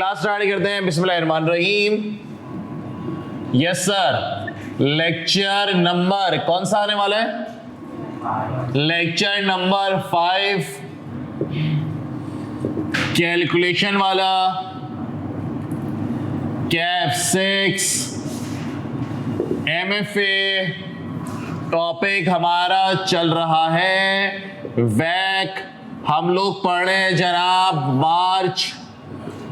Class start करते हैं। बिस्मिल्लाहिर्रहमानिर्रहीम। यस सर, लेक्चर नंबर कौन सा आने वाला है? लेक्चर नंबर 5 कैलकुलेशन वाला, कैफ 6 MFA। टॉपिक हमारा चल रहा है वैक। हम लोग पढ़ रहे हैं जनाब मार्च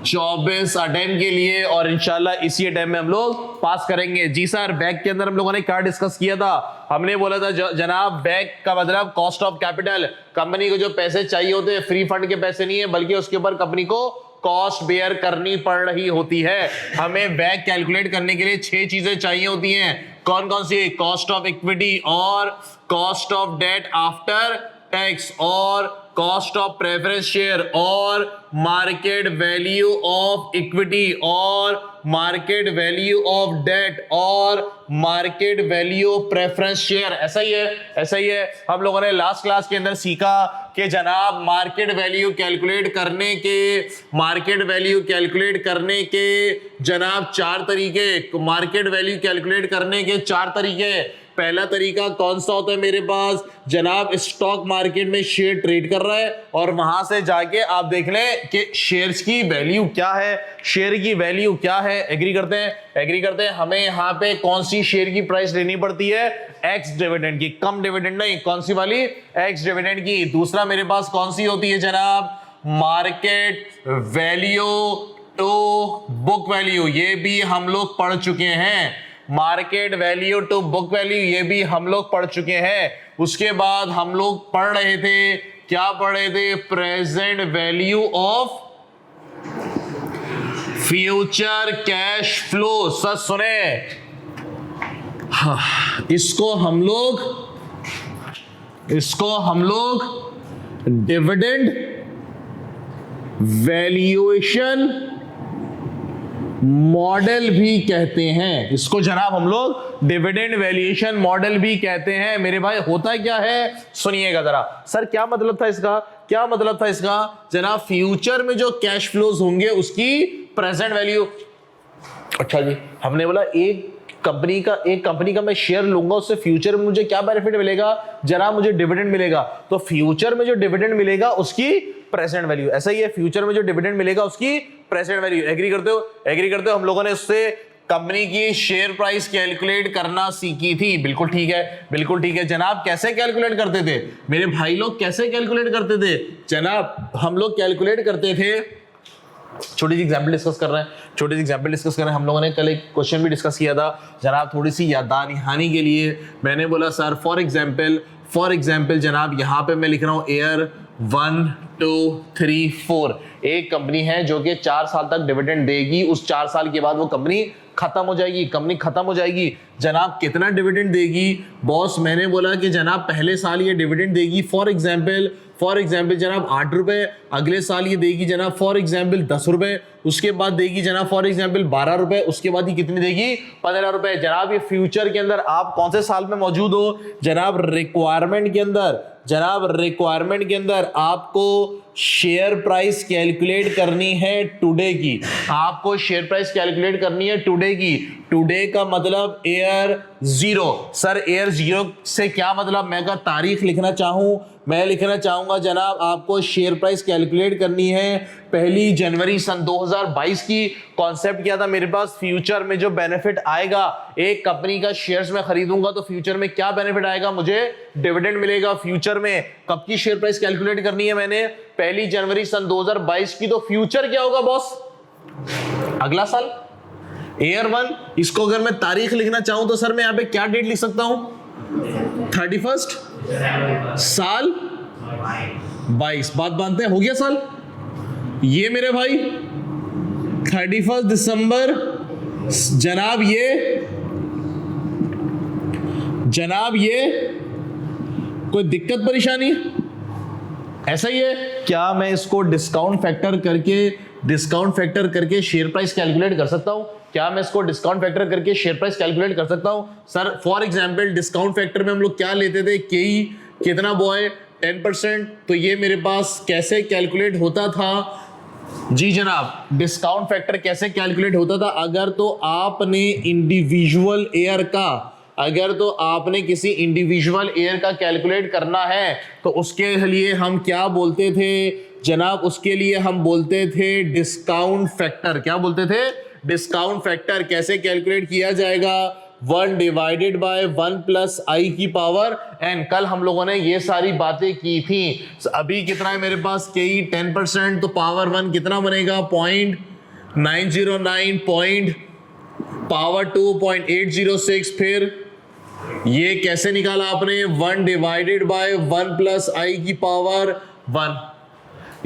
24 अटेम्प्ट के लिए और इंशाल्लाह इसी अटेम्प्ट में हम लोग पास करेंगे। जी सर, बैक के अंदर हम लोगों ने क्या डिस्कस किया था? हमने बोला था जनाब बैक का मतलब कॉस्ट ऑफ कैपिटल। कंपनी को जो पैसे चाहिए होते हैं फ्री फंड के पैसे नहीं है, बल्कि उसके ऊपर कंपनी को कॉस्ट बेयर करनी पड़ रही होती है। हमें बैक कैलकुलेट करने के लिए 6 चीजें चाहिए होती हैं। कौन कौन सी? कॉस्ट ऑफ इक्विटी और cost of debt after tax और कॉस्ट ऑफ प्रेफरेंस शेयर और मार्केट वैल्यू ऑफ इक्विटी और मार्केट वैल्यू ऑफ डेट और market value of preference share. ऐसा ही है। हम लोगों ने लास्ट क्लास के अंदर सीखा कि जनाब मार्केट वैल्यू कैलकुलेट करने के जनाब 4 तरीके। मार्केट वैल्यू कैलकुलेट करने के 4 तरीके। पहला तरीका कौन सा होता है मेरे पास? जनाब स्टॉक मार्केट में शेयर ट्रेड कर रहा है और वहां से जाके आप देख लें कि शेयर्स की वैल्यू क्या है, शेयर की वैल्यू क्या है। एग्री करते हैं। हमें यहां पे कौन सी शेयर की प्राइस लेनी पड़ती है? एक्स डिविडेंड की। कम डिविडेंड नहीं, कौन सी वाली? एक्स डिविडेंड की। दूसरा मेरे पास कौन सी होती है जनाब? Market value to book value. ये भी हम लोग पढ़ चुके हैं। Market value to book value ये भी हम लोग पढ़ चुके हैं। उसके बाद हम लोग पढ़ रहे थे, क्या पढ़ रहे थे? Present value of future cash flow. सच सुने, इसको हम लोग डिविडेंड वैल्यूएशन मॉडल भी कहते हैं। इसको जनाब हम लोग डिविडेंड वैल्यूएशन मॉडल भी कहते हैं। मेरे भाई होता क्या है सुनिएगा जरा। सर क्या मतलब था इसका? जनाब फ्यूचर में जो कैश फ्लोज होंगे उसकी प्रेजेंट वैल्यू। अच्छा जी, हमने बोला एक कंपनी का मैं शेयर लूंगा, उससे फ्यूचर में मुझे क्या बेनिफिट मिलेगा? जनाब मुझे डिविडेंड मिलेगा। तो फ्यूचर में जो डिविडेंड मिलेगा उसकी प्रेजेंट वैल्यू। ऐसा ही है, फ्यूचर में जो डिविडेंड मिलेगा उसकी प्रेजेंट वैल्यू। एग्री करते हो? हम लोगों ने उससे कंपनी की शेयर प्राइस कैलकुलेट करना सीखी थी। बिल्कुल ठीक है जनाब। कैसे कैलकुलेट करते थे मेरे भाई लोग? कैसे कैलकुलेट करते थे जनाब? हम लोग कैलकुलेट करते थे, छोटी सी एग्जांपल डिस्कस कर रहे हैं। हम लोगों ने कल एक क्वेश्चन भी डिस्कस किया था जनाब, थोड़ी सी याददानी के लिए मैंने बोला सर फॉर एग्जांपल जनाब यहाँ पे मैं लिख रहा हूँ एयर 1 2 3 4। एक कंपनी है जो कि 4 साल तक डिविडेंड देगी। उस 4 साल के बाद वो कंपनी खत्म हो जाएगी। जनाब कितना डिविडेंड देगी बॉस? मैंने बोला कि जनाब पहले साल ये डिविडेंड देगी फॉर एग्जाम्पल जनाब 8 रुपए। अगले साल ये देगी जनाब फॉर एग्जाम्पल 10 रुपए। उसके बाद देगी जनाब फॉर एग्जाम्पल 12 रुपए। उसके बाद ये कितनी देगी? 15 रुपए। जनाब ये फ्यूचर के अंदर आप कौन से साल में मौजूद हो? जनाब रिक्वायरमेंट के अंदर आपको शेयर प्राइस कैलकुलेट करनी है टुडे की। टुडे का मतलब एयर 0। सर एयर 0 से क्या मतलब? मैं का तारीख मैं लिखना चाहूंगा जनाब आपको शेयर प्राइस कैलकुलेट करनी है 1 जनवरी सन 2022 की। कॉन्सेप्ट क्या था मेरे पास? फ्यूचर में जो बेनिफिट आएगा, एक कंपनी का शेयर्स में खरीदूंगा तो फ्यूचर में क्या बेनिफिट आएगा? मुझे डिविडेंड मिलेगा फ्यूचर में। कब की शेयर प्राइस कैलकुलेट करनी है मैंने? 1 जनवरी सन 2022 की। तो फ्यूचर क्या होगा बॉस? अगला साल एयर 1। इसको अगर मैं तारीख लिखना चाहूं तो सर मैं यहां पे क्या डेट लिख सकता हूं? 31 साल 22। बात बांधते हैं, हो गया साल। ये मेरे भाई 31 दिसंबर। जनाब ये कोई दिक्कत परेशानी? ऐसा ही है क्या? मैं इसको डिस्काउंट फैक्टर करके शेयर प्राइस कैलकुलेट कर सकता हूं? Sir for example discount factor में हम लोग क्या लेते थे? कितना बॉय 10%। तो ये मेरे पास कैसे कैलकुलेट होता था? जी जनाब, डिस्काउंट फैक्टर कैसे कैलकुलेट होता था? अगर तो आपने किसी इंडिविजुअल एयर का कैलकुलेट करना है तो उसके लिए हम क्या बोलते थे जनाब? उसके लिए हम बोलते थे डिस्काउंट फैक्टर। क्या बोलते थे? Discount factor. कैसे कैलकुलेट किया जाएगा? 1 डिवाइडेड बाय 1 प्लस आई की पावर n। कल हम लोगों ने ये सारी बातें की थी। अभी कितना है मेरे पास? के 10%, तो पावर 1 कितना बनेगा? 0.909 पॉइंट पावर 2.806। फिर ये कैसे निकाला आपने? 1 डिवाइडेड बाय 1 प्लस आई की पावर 1।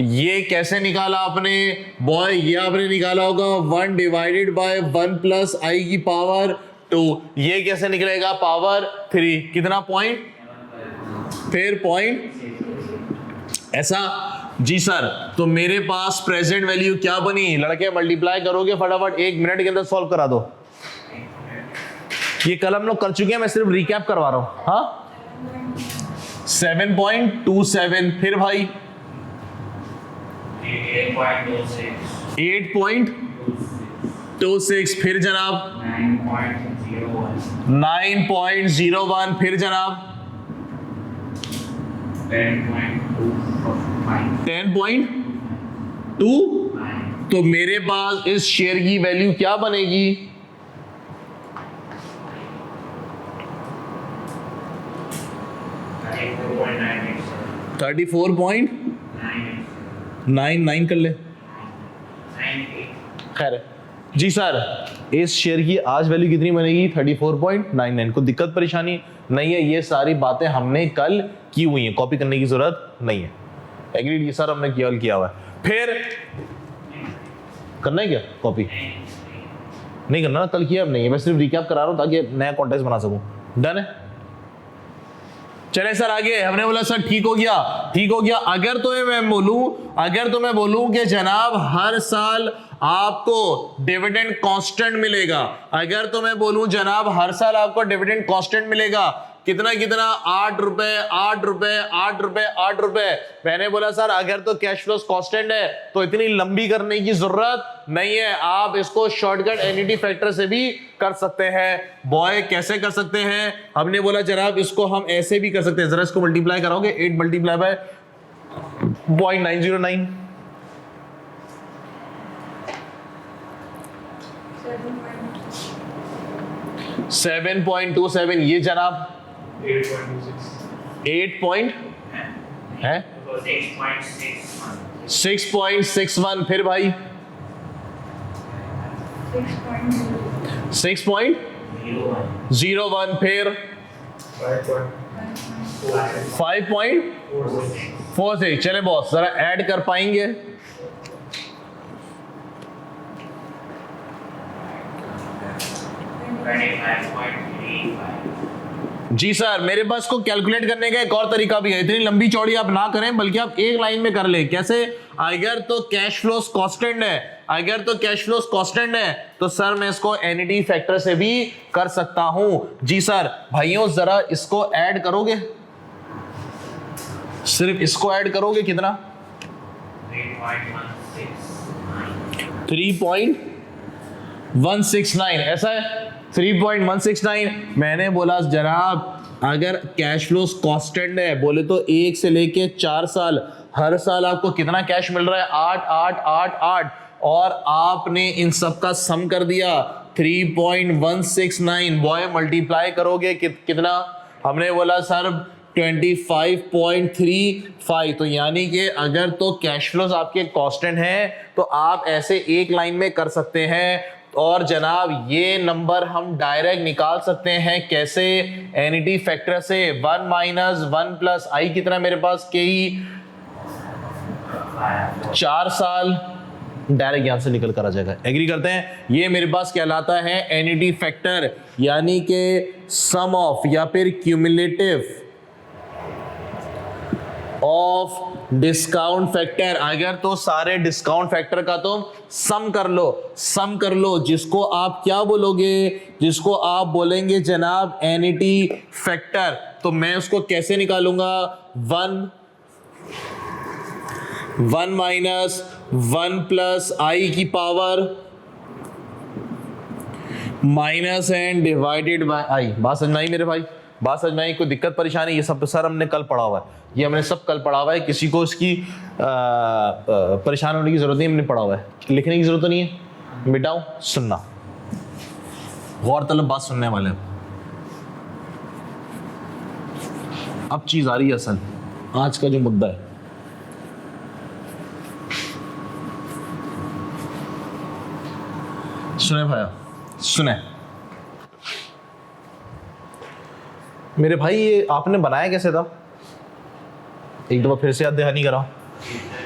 ये कैसे निकाला आपने बॉय? ये आपने निकाला होगा 1 डिवाइडेड बाय 1 प्लस आई की पावर 2। ये कैसे निकलेगा? पावर 3। कितना पॉइंट? फिर पॉइंट ऐसा। जी सर, तो मेरे पास प्रेजेंट वैल्यू क्या बनी? लड़के मल्टीप्लाई करोगे फटाफट, 1 मिनट के अंदर सॉल्व करा दो। ये कल हम लोग कर चुके हैं, मैं सिर्फ रिकैप करवा रहा हूं। हाँ, 7.27। फिर भाई 8.26। फिर जनाब 9.01। फिर जनाब 10.2। तो मेरे पास इस शेयर की वैल्यू क्या बनेगी? 34.99 कर ले। खैर जी सर, इस शेयर की आज वैल्यू कितनी बनेगी? 34.99। कोई दिक्कत परेशानी नहीं है? ये सारी बातें हमने कल की हुई हैं, कॉपी करने की जरूरत नहीं है। एग्रीड? ये सर हमने किया हुआ है। फिर करना है क्या कॉपी? नहीं करना ना, कल किया अब नहीं है, मैं सिर्फ रिकैप करा रहा हूं ताकि नया कॉन्टेक्स्ट बना सकूं। डन है? चले सर आगे। हमने बोला सर ठीक हो गया, ठीक हो गया। अगर तो मैं बोलूं कि जनाब हर साल आपको डिविडेंड कांस्टेंट मिलेगा, अगर तो मैं बोलूं जनाब हर साल आपको डिविडेंड कांस्टेंट मिलेगा, कितना 8 रुपए 8 रुपए 8 रुपए 8 रुपए। मैंने बोला सर अगर तो कैश फ्लो कांस्टेंट है तो इतनी लंबी करने की जरूरत नहीं है, आप इसको शॉर्टकट एनईटी फैक्टर से भी कर सकते हैं। बॉय कैसे कर सकते हैं? हमने बोला जनाब इसको हम ऐसे भी कर सकते हैं। जरा इसको मल्टीप्लाई कराओगे, 8 मल्टीप्लाई बाय 0.909 7.27। ये जनाब 8 है 6.61। फिर भाई 6.01। फिर 5.46। चले बॉस जरा ऐड कर पाएंगे? जी सर, मेरे पास को कैलकुलेट करने का एक और तरीका भी है। इतनी लंबी चौड़ी आप ना करें, बल्कि आप एक लाइन में कर ले। कैसे? अगर तो कैश फ्लोस कांस्टेंट है, तो सर मैं इसको एनईटी फैक्टर से भी कर सकता हूं। जी सर, भाइयों जरा इसको ऐड करोगे, सिर्फ इसको ऐड करोगे कितना? 3.169। ऐसा है 3.169। मैंने बोला जनाब अगर कैश फ्लो कांस्टेंट है, बोले तो 1 से लेके 4 साल, हर साल आपको कितना कैश मिल रहा है? 8 8 8 8। और आपने इन सब का सम कर दिया 3.169। बॉय मल्टीप्लाई करोगे कितना? हमने बोला सर 25.35। तो यानी कि अगर तो कैश फ्लोज आपके कांस्टेंट हैं तो आप ऐसे एक लाइन में कर सकते हैं। और जनाब ये नंबर हम डायरेक्ट निकाल सकते हैं। कैसे? एनईटी फैक्टर से। 1 माइनस 1 प्लस आई कितना मेरे पास? के 4 साल डायरेक्ट यहां से निकल कर आ जाएगा। एग्री करते हैं? ये मेरे पास कहलाता है एनईटी फैक्टर, यानी कि सम ऑफ या फिर क्यूमुलेटिव ऑफ डिस्काउंट फैक्टर। अगर तो सारे डिस्काउंट फैक्टर का तुम सम कर लो, जिसको आप क्या बोलोगे? जिसको आप बोलेंगे जनाब एनईटी फैक्टर। तो मैं उसको कैसे निकालूंगा? 1 1 माइनस 1 प्लस आई की power minus N divided by I. बात समझ में आई मेरे भाई? बात समझ में आई? कोई दिक्कत परेशानी? ये सब सर हमने कल पढ़ा हुआ है, ये हमने सब कल पढ़ा हुआ है, किसी को इसकी परेशान होने की जरूरत नहीं, हमने पढ़ा हुआ है, लिखने की जरूरत नहीं है। मिटाओ, सुनना, गौर तलब बात सुनने वाले हैं। अब चीज आ रही है असल, आज का जो मुद्दा है। सुने भाया, सुने मेरे भाई, ये आपने बनाया कैसे था? एक दफा फिर से याद दहानी कराओ।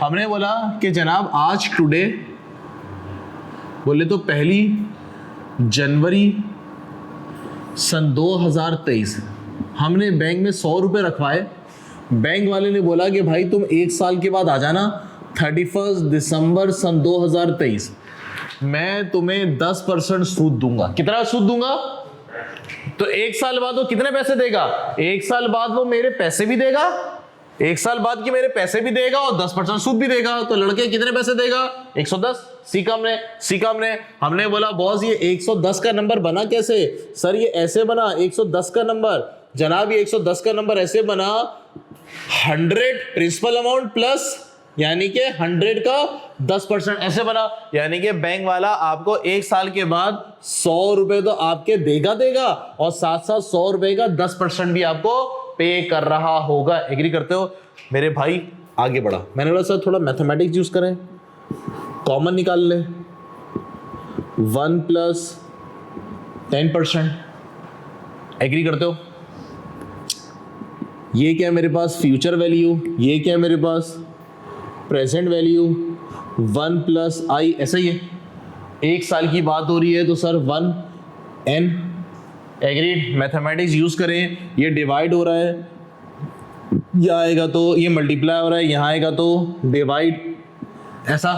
हमने बोला कि जनाब आज टुडे बोले तो 1 जनवरी सन 2023 हमने बैंक में 100 रुपए रखवाए। बैंक वाले ने बोला कि भाई तुम 1 साल के बाद आ जाना, 31 दिसंबर सन 2023 मैं तुम्हें 10% सूद दूंगा। कितना सूद दूंगा? तो 1 साल बाद वो कितने पैसे देगा? 1 साल बाद वो मेरे पैसे भी देगा, 1 साल बाद की मेरे पैसे भी देगा और 10% सूद भी देगा। तो लड़के कितने पैसे देगा? 110। सीखा हमने बोला बॉस ये 110 का नंबर बना कैसे? सर ये ऐसे बना 110 का नंबर, जनाब ये 110 का नंबर ऐसे बना 100 प्रिंसिपल अमाउंट प्लस यानी कि 100 का 10% ऐसे बना। यानी कि बैंक वाला आपको 1 साल के बाद 100 रुपए तो आपके देगा और साथ साथ 100 रुपए का 10% भी आपको पे कर रहा होगा। एग्री करते हो मेरे भाई? आगे बढ़ा, मैंने बोला सर थोड़ा मैथमेटिक्स यूज करें, कॉमन निकाल ले, 1 प्लस 10%। एग्री करते हो? ये क्या है मेरे पास? Future value. ये क्या है मेरे पास? Present value. 1 प्लस आई, ऐसा ही है। 1 साल की बात हो रही है तो sir 1 n। Agreed? Mathematics use करें, ये डिवाइड हो रहा है, ये आएगा तो ये मल्टीप्लाई हो रहा है, यहाँ आएगा तो डिवाइड, ऐसा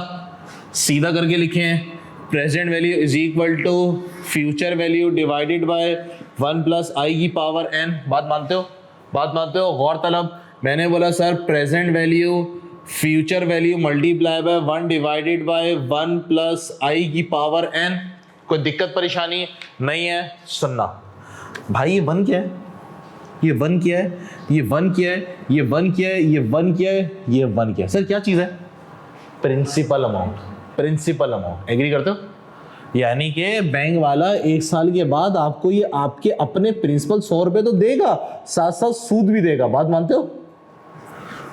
सीधा करके लिखे हैं। Present value is equal to future value divided by 1 plus I की पावर n। बात मानते हो? बात मानते हो? गौर तलब, मैंने बोला sir present value future value multiply by 1 divided by 1 plus I की पावर n। कोई दिक्कत परेशानी नहीं है? सुनना भाई, ये 1 क्या है? ये 1 क्या है? ये 1 क्या है? ये 1 क्या है? ये 1 क्या है? ये 1 क्या है? सर क्या चीज है? Principal amount. Principal amount. Agree करते हो? यानी कि बैंक वाला 1 साल के बाद आपको ये आपके अपने प्रिंसिपल 100 रुपए तो देगा, साथ साथ सूद भी देगा। बात मानते हो?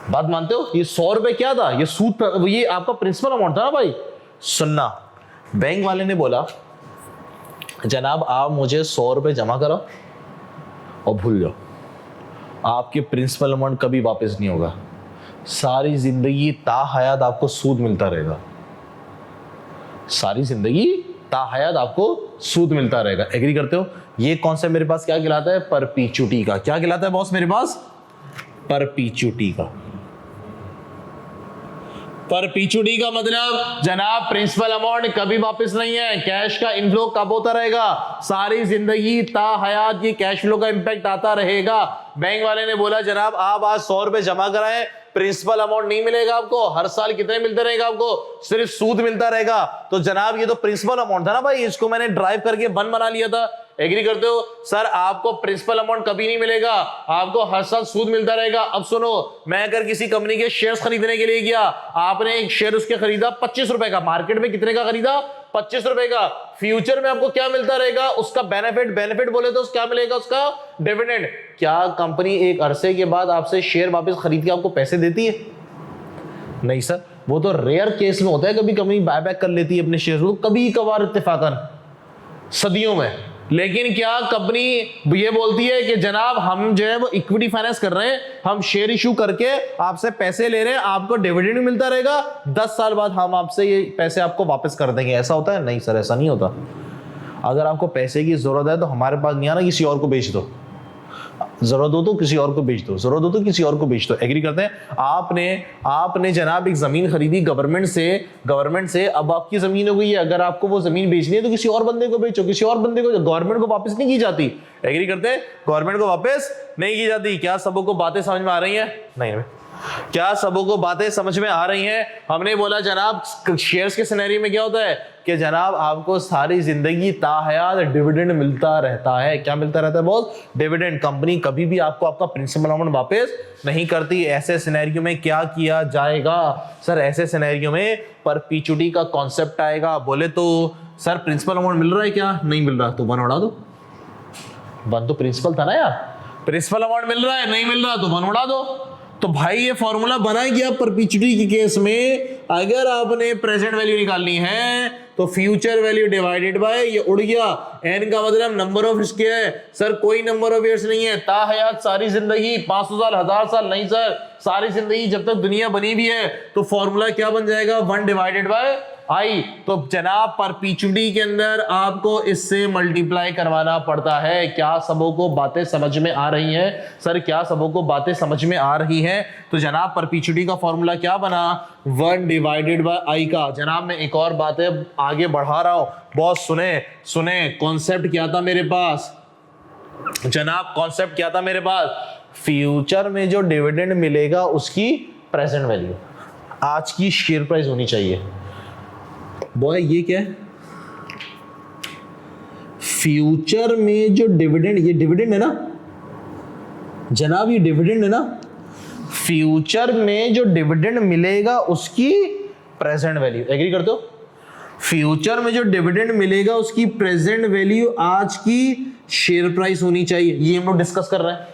बात मानते हो? ये 100 रुपए क्या था? ये सूद, ये आपका प्रिंसिपल अमाउंट था ना भाई। सुनना, बैंक वाले ने बोला जनाब आप मुझे 100 रुपए जमा करो और भूल जाओ, आपके प्रिंसिपल अमाउंट कभी वापस नहीं होगा, सारी जिंदगी ताहयात आपको सूद मिलता रहेगा, सारी जिंदगी ताहयात आपको सूद मिलता रहेगा। एग्री करते हो? ये कॉन्सेप्ट मेरे पास क्या कहलाता है? परपीचुटी का। क्या कहलाता है बॉस मेरे पास? परपीचुटी का। परपीचुटी का मतलब जनाब प्रिंसिपल अमाउंट कभी वापस नहीं है, कैश का इनफ्लो कब होता रहेगा? सारी जिंदगी ताहयात ये कैश फ्लो का इंपैक्ट आता रहेगा। बैंक वाले ने बोला जनाब आप आज 100 रुपए जमा कराएं, प्रिंसिपल अमाउंट नहीं मिलेगा आपको, हर साल कितने मिलते रहेगा आपको? सिर्फ सूद मिलता रहेगा। तो जनाब ये तो प्रिंसिपल अमाउंट था ना भाई, इसको मैंने ड्राइव करके 1 बना लिया था। एग्री करते हो? सर आपको प्रिंसिपल अमाउंट कभी नहीं मिलेगा, आपको हर साल सूद मिलता रहेगा। अब सुनो, मैं अगर किसी कंपनी के शेयर्स खरीदने के लिए गया, आपने एक शेयर उसके खरीदा 25 रुपए का, मार्केट में कितने का खरीदा? 25 रुपए का। फ्यूचर में आपको क्या मिलता रहेगा? उसका बेनिफिट बोले तो क्या मिलेगा? उसका डिविडेंड। क्या कंपनी एक अरसे के बाद आपसे शेयर वापस खरीद के आपको पैसे देती है? नहीं सर, वो तो रेयर केस में होता है, कभी कंपनी बायबैक कर लेती है अपने शेयर को, कभी कभार इत्तेफाकन, सदियों में। लेकिन क्या कंपनी ये बोलती है कि जनाब हम जो है वो इक्विटी फाइनेंस कर रहे हैं, हम शेयर इशू करके आपसे पैसे ले रहे हैं, आपको डिविडेंड मिलता रहेगा, 10 साल बाद हम आपसे ये पैसे आपको वापस कर देंगे, ऐसा होता है? नहीं सर, ऐसा नहीं होता। अगर आपको पैसे की जरूरत है तो हमारे पास नहीं आना, किसी और को बेच दो। जरूरत हो तो किसी और को बेच दो, जरूरत हो तो किसी और को बेच दो। एग्री करते हैं? आपने जनाब एक जमीन खरीदी गवर्नमेंट से, अब आपकी जमीन हो गई है, अगर आपको वो जमीन बेचनी है तो किसी और बंदे को बेचो, किसी और बंदे को, गवर्नमेंट को वापस नहीं की जाती। एग्री करते हैं? गवर्नमेंट को वापस नहीं की जाती। क्या सबको बातें समझ में आ रही हैं? नहीं। क्या सबको बातें समझ में आ रही हैं? हमने बोला जनाब शेयर्स के सिनेरियो में क्या होता है कि जनाब आपको सारी जिंदगी ताहयात डिविडेंड मिलता रहता है। क्या मिलता रहता है बॉस? डिविडेंड। कंपनी कभी भी आपको आपका प्रिंसिपल अमाउंट वापस नहीं करती। ऐसे सिनेरियो में क्या किया जाएगा सर? ऐसे सिनेरियो में परपीचुटी का कॉन्सेप्ट आएगा। बोले तो सर प्रिंसिपल अमाउंट मिल रहा है क्या? नहीं मिल रहा, तो 1 उड़ा दो। 1 तो प्रिंसिपल था ना यार। प्रिंसिपल अमाउंट मिल रहा है, नहीं मिल रहा तो 1 उड़ा दो। तो भाई ये फॉर्मूला बना गया परपीचुटी के केस में। अगर आपने प्रेजेंट वैल्यू निकालनी है तो फ्यूचर वैल्यू डिवाइडेड बाय, ये उड़ गया, एन का मतलब नंबर ऑफ इसके है। सर कोई नंबर ऑफ ईयर्स नहीं है, ताहयात सारी जिंदगी, 500 साल, 1000 साल नहीं सर, सारी जिंदगी जब तक दुनिया बनी भी है। तो फॉर्मूला क्या बन जाएगा? 1 डिवाइडेड बाय आई। तो जनाब परपीचुटी के अंदर आपको इससे मल्टीप्लाई करवाना पड़ता है। क्या सबों को बातें समझ में आ रही हैं? सर क्या सबों को बातें समझ में आ रही हैं? तो जनाब परपीचुटी का फॉर्मूला क्या बना? 1 डिवाइडेड बाय आई का। जनाब मैं एक और बातें आगे बढ़ा रहा हूं, बहुत सुने कॉन्सेप्ट क्या था मेरे पास? जनाब कॉन्सेप्ट क्या था मेरे पास? फ्यूचर में जो डिविडेंड मिलेगा उसकी प्रेजेंट वैल्यू आज की शेयर प्राइस होनी चाहिए। बॉय ये क्या है? फ्यूचर में जो डिविडेंड, ये डिविडेंड है ना जनाब, ये डिविडेंड है ना। फ्यूचर में जो डिविडेंड मिलेगा उसकी प्रेजेंट वैल्यू, एग्री करते हो? फ्यूचर में जो डिविडेंड मिलेगा उसकी प्रेजेंट वैल्यू आज की शेयर प्राइस होनी चाहिए। ये हम लोग डिस्कस कर रहे हैं।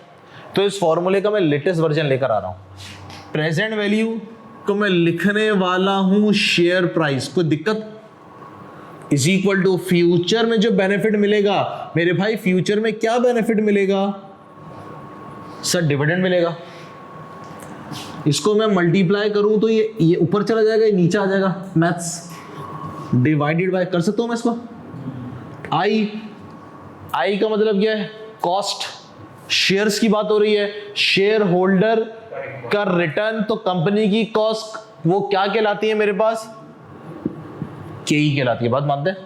तो इस फॉर्मूले का मैं लेटेस्ट वर्जन लेकर आ रहा हूं। प्रेजेंट वैल्यू को मैं लिखने वाला हूं शेयर प्राइस। कोई दिक्कत? इज इक्वल टू फ्यूचर में जो बेनिफिट मिलेगा मेरे भाई, फ्यूचर में क्या बेनिफिट मिलेगा सर? डिविडेंड मिलेगा। इसको मैं मल्टीप्लाई करूं तो ये ऊपर चला जाएगा, ये नीचे आ जाएगा। मैथ्स डिवाइडेड बाय कर सकता हूं मैं इसको। आई का मतलब क्या है? कॉस्ट। शेयर्स की बात हो रही है, शेयर होल्डर का रिटर्न, तो कंपनी की कॉस्ट वो क्या कहलाती है मेरे पास? केई कहलाती है। बात मानते हैं?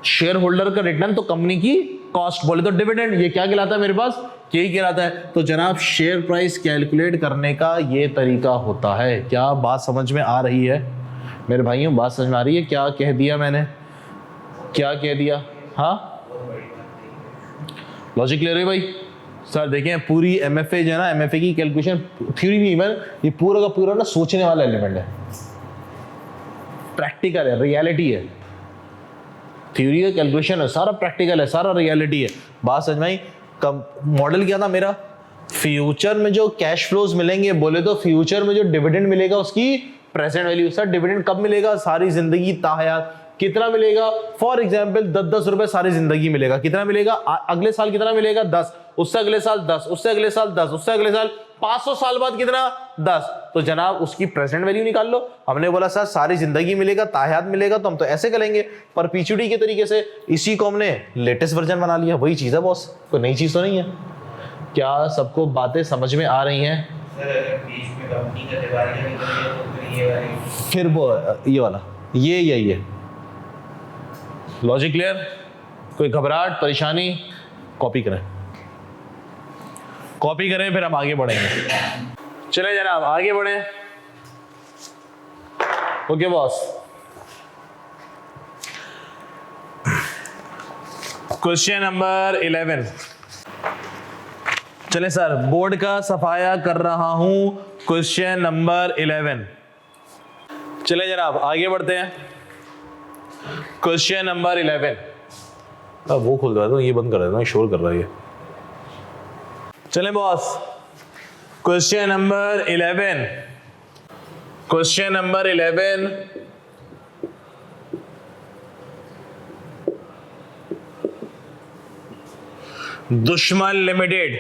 शेयर होल्डर का रिटर्न तो कंपनी की कॉस्ट, बोले तो डिविडेंड, ये क्या कहलाता है मेरे पास? केई कहलाता है। तो जनाब शेयर प्राइस कैलकुलेट करने का ये तरीका होता है। क्या बात समझ में आ रही है मेरे भाइयों? बात समझ में आ रही है? क्या कह दिया मैंने? क्या कह दिया? हाँ लॉजिक क्लियर है भाई? सर देखें पूरी एमएफए जो है ना, एमएफए की कैलकुलेशन थ्योरी नहीं है, ये पूरा का पूरा ना सोचने वाला एलिमेंट है, प्रैक्टिकल है, रियलिटी है। थ्योरी का कैलकुलेशन है, सारा प्रैक्टिकल है, सारा रियलिटी है। बात समझ में आई? मॉडल क्या था मेरा? फ्यूचर में जो कैश फ्लोज मिलेंगे, बोले तो फ्यूचर में जो डिविडेंड मिलेगा उसकी प्रेजेंट वैल्यू। सर डिविडेंड कब मिलेगा? सारी जिंदगी ताहयात। कितना मिलेगा? फॉर एग्जाम्पल 10-10 रुपए सारी जिंदगी मिलेगा। कितना मिलेगा? अगले साल कितना मिलेगा? 10। उससे अगले साल 10, उससे अगले साल 10, उससे अगले साल 500 साल बाद कितना? 10। तो जनाब उसकी प्रेजेंट वैल्यू निकाल लो। हमने बोला सर सारी जिंदगी मिलेगा, ताहयात मिलेगा, तो हम तो ऐसे करेंगे परपीचुटी के तरीके से। इसी को हमने लेटेस्ट वर्जन बना लिया। वही चीज है बॉस, कोई नई चीज तो नहीं है। क्या सबको बातें समझ में आ रही हैं? बीच में कंपनी का दिवालिया निकल गया तो फिर ये वाली, फिर वो ये वाला, ये यही है। Logic clear? कोई घबराहट, परेशानी? कॉपी करें, कॉपी करें, फिर हम आगे बढ़ेंगे। चले जनाब आगे बढ़े। Okay boss, question number 11। चले सर बोर्ड का सफाया कर रहा हूं। Question number 11। चले जनाब आगे बढ़ते हैं। Question number 11। अब वो खोल रहा था, ये बंद कर रहा था, शोर कर रहा है ये। चले boss, question number 11। Question number 11। दुश्मन लिमिटेड।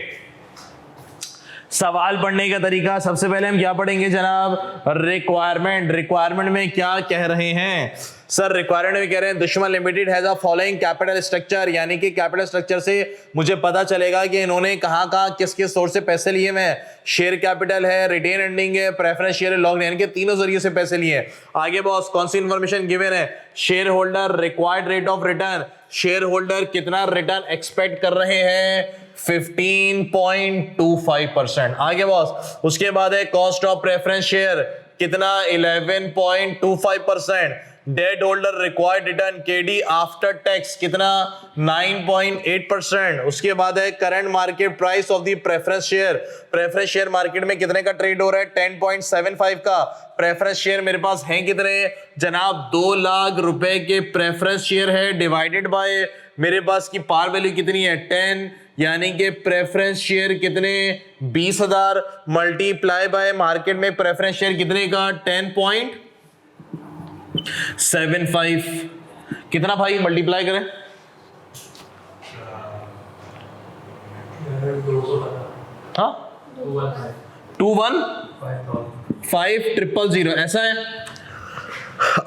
सवाल पढ़ने का तरीका, सबसे पहले हम क्या पढ़ेंगे जनाब? रिक्वायरमेंट। रिक्वायरमेंट में क्या कह रहे हैं सर? रिक्वायरमेंट में कह रहे हैं दुश्मन limited has a following capital structure, यानी कि कैपिटल स्ट्रक्चर से मुझे पता चलेगा कि इन्होंने कहां किस किस सोर्स से पैसे लिए हुए हैं। शेयर कैपिटल है, रिटेन अर्निंग है, प्रेफरेंस शेयर है, लॉग यानी कि तीनों जरिए से पैसे लिए हैं। आगे बॉस कौन सी इंफॉर्मेशन गिवन है? Share holder required rate of return, share holder कितना रिटर्न एक्सपेक्ट कर रहे हैं? 15.25%। आगे बॉस उसके बाद है कॉस्ट ऑफ प्रेफरेंस शेयर कितना? 11.25%। Debt holder required return KD after tax कितना? 9.8%। उसके बाद है current market price of the preference share, preference share market में कितने का ट्रेड हो रहा है? 10.75 का। प्रेफरेंस शेयर मेरे पास हैं कितने जनाब? 2 लाख रुपए के प्रेफरेंस शेयर है, डिवाइडेड बाय मेरे पास की पार वैल्यू कितनी है? 10, यानी कि प्रेफरेंस शेयर कितने? 20,000 मल्टीप्लाई बाय मार्केट में प्रेफरेंस शेयर कितने का? 10.75। कितना भाई मल्टीप्लाई करें? 21,500 ऐसा है।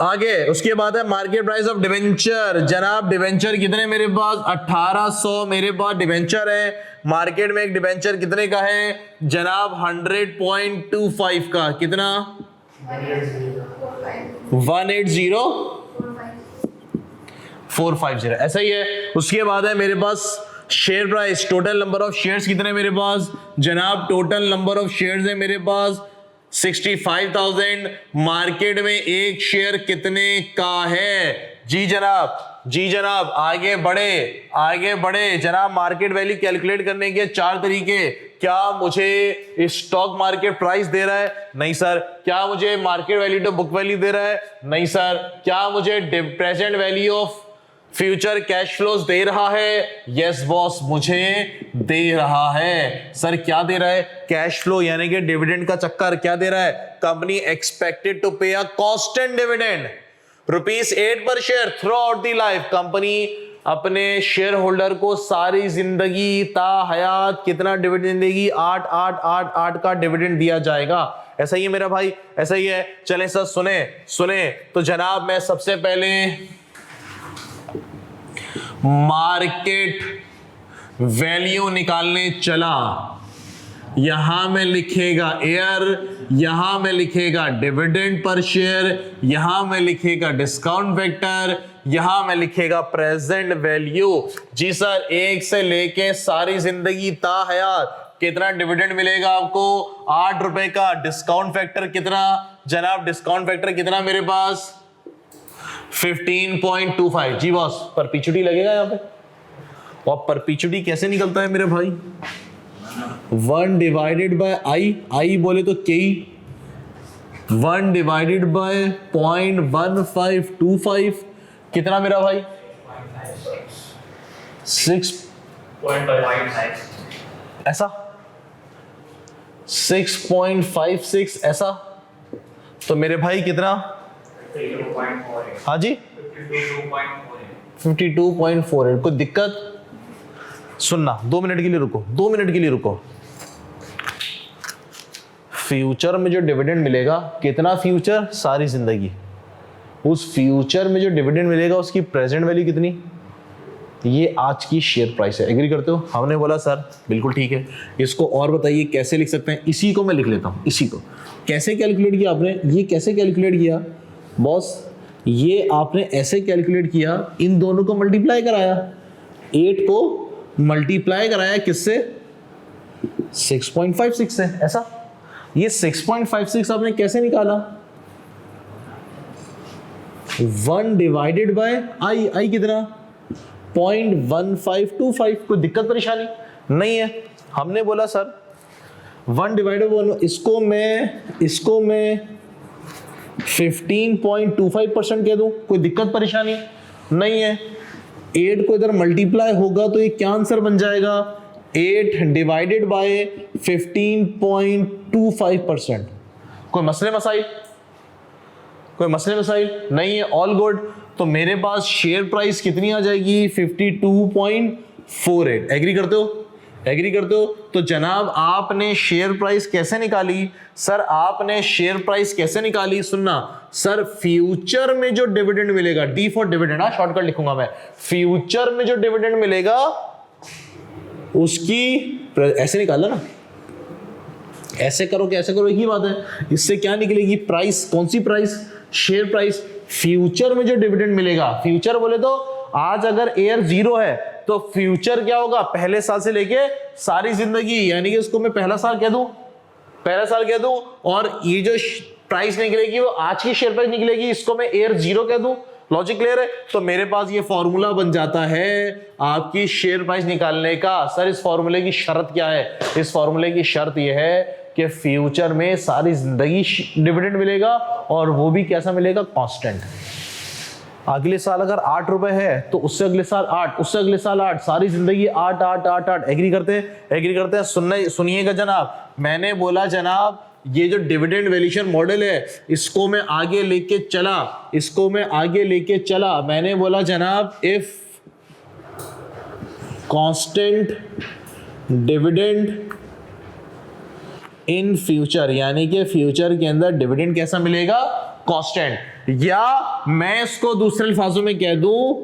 आगे उसके बाद है मार्केट प्राइस ऑफ डिवेंचर। जनाब डिवेंचर कितने मेरे पास? 1800 मेरे पास डिवेंचर है। मार्केट में एक डिवेंचर कितने का है जनाब? 100.25 का। कितना? 180,450 ऐसा ही है। उसके बाद है मेरे पास share price, total number of shares कितने मेरे पास जनाब? टोटल नंबर ऑफ शेयर्स है मेरे पास 65,000। मार्केट में एक शेयर कितने का है? जी जनाब, जी जनाब। आगे बढ़े जनाब। मार्केट वैल्यू कैलकुलेट करने के 4 तरीके। क्या मुझे स्टॉक मार्केट प्राइस दे रहा है? नहीं सर। क्या मुझे market value to book value दे रहा है? नहीं सर। क्या मुझे present value of future cash flows दे रहा है? यस बॉस मुझे दे रहा है। सर क्या दे रहा है? कैश फ्लो यानी कि डिविडेंड का चक्कर। क्या दे रहा है? कंपनी एक्सपेक्टेड टू पे अ कांस्टेंट डिविडेंड ₹8 पर share through out the life. Company अपने शेयर होल्डर को सारी जिंदगी ता हयात कितना डिविडेंड देगी? 8 का डिविडेंड दिया जाएगा। ऐसा ही है मेरा भाई, ऐसा ही है। चले सर सुने तो जनाब मैं सबसे पहले मार्केट वैल्यू निकालने चला। यहां में लिखेगा एयर, यहां में लिखेगा डिविडेंड पर शेयर, यहां में लिखेगा डिस्काउंट फैक्टर, यहां में लिखेगा प्रेजेंट वैल्यू। जी सर 1 से लेके सारी जिंदगी ता हयात कितना डिविडेंड मिलेगा आपको? 8 रुपए का। डिस्काउंट फैक्टर कितना जनाब? डिस्काउंट फैक्टर कितना मेरे पास? 15.25। जी बॉस परपीचुटी लगेगा यहाँ पे। और परपीचुटी कैसे निकलता है मेरे भाई? 1 डिवाइडेड बाय आई बोले तो के, 1 डिवाइडेड बाय 0.1525 कितना मेरा भाई? 6.56 ऐसा, 6.56 ऐसा। तो मेरे भाई कितना? हाँ जी 52.48। कोई दिक्कत? सुनना 2 मिनट के लिए रुको, 2 मिनट के लिए रुको। फ्यूचर में जो डिविडेंड मिलेगा कितना? फ्यूचर सारी जिंदगी। उस फ्यूचर में जो डिविडेंड मिलेगा उसकी प्रेजेंट वैल्यू कितनी? ये आज की शेयर प्राइस है। एग्री करते हो? हमने बोला सर बिल्कुल ठीक है। इसको और बताइए कैसे लिख सकते हैं? इसी को मैं लिख लेता हूं। इसी को कैसे कैलकुलेट किया आपने? ये कैसे कैलकुलेट किया बॉस? ये आपने ऐसे कैलकुलेट किया, इन दोनों को मल्टीप्लाई कराया, 8 को मल्टीप्लाई कराया किससे? 6.56 से। ऐसा ये 6.56 आपने कैसे निकाला? 1 डिवाइडेड बाय आई कितना? 0.1525। कोई दिक्कत परेशानी नहीं है? हमने बोला सर 1 डिवाइडेड बाय, इसको मैं 15.25% कह दूं, कोई दिक्कत परेशानी नहीं है? 8 को इधर मल्टीप्लाई होगा तो ये क्या आंसर बन जाएगा? 8 डिवाइडेड बाय 15.25%। कोई मसले मसाइल? कोई मसले मसाइल नहीं है? All good. तो मेरे पास शेयर प्राइस कितनी आ जाएगी? 52.48। एग्री करते हो? एग्री करते हो? तो जनाब आपने शेयर प्राइस कैसे निकाली? सर आपने शेयर प्राइस कैसे निकाली? सुनना सर, फ्यूचर में जो डिविडेंड मिलेगा, डी फॉर डिविडेंड, शॉर्टकट लिखूंगा मैं, फ्यूचर में जो डिविडेंड मिलेगा उसकी ऐसे निकाला ना, ऐसे करो कि ऐसे करो, एक ही बात है। इससे क्या निकलेगी प्राइस, कौन सी प्राइस, शेयर प्राइस। फ्यूचर में जो डिविडेंड मिलेगा, फ्यूचर बोले तो आज अगर एयर 0 है तो फ्यूचर क्या होगा, पहले साल से लेके सारी जिंदगी, यानी कि इसको मैं पहला साल कह दूं, पहला साल कह दूं, और ये जो प्राइस निकलेगी वो आज की शेयर प्राइस निकलेगी, इसको मैं एयर 0 कह दूं। लॉजिक क्लियर है? तो मेरे पास ये फॉर्मूला बन जाता है आपकी शेयर प्राइस निकालने का। सर इस फॉर्मूले की शर्त क्या है? इस फॉर्मूले की शर्त यह है कि फ्यूचर में सारी जिंदगी डिविडेंड मिलेगा, और वो भी कैसा मिलेगा, कांस्टेंट। अगले साल अगर 8 रुपए है तो उससे अगले साल 8, उससे अगले साल 8, सारी जिंदगी 8 8 8 8। एग्री करते हैं? एग्री करते हैं? सुनिएगा जनाब, मैंने बोला जनाब ये जो डिविडेंड वैल्यूएशन मॉडल है इसको मैं आगे लेके चला, इसको मैं आगे लेके चला। मैंने बोला जनाब if constant dividend in future, यानी कि फ्यूचर के अंदर डिविडेंड कैसा मिलेगा, कांस्टेंट। या मैं इसको दूसरे अल्फाजों में कह दूं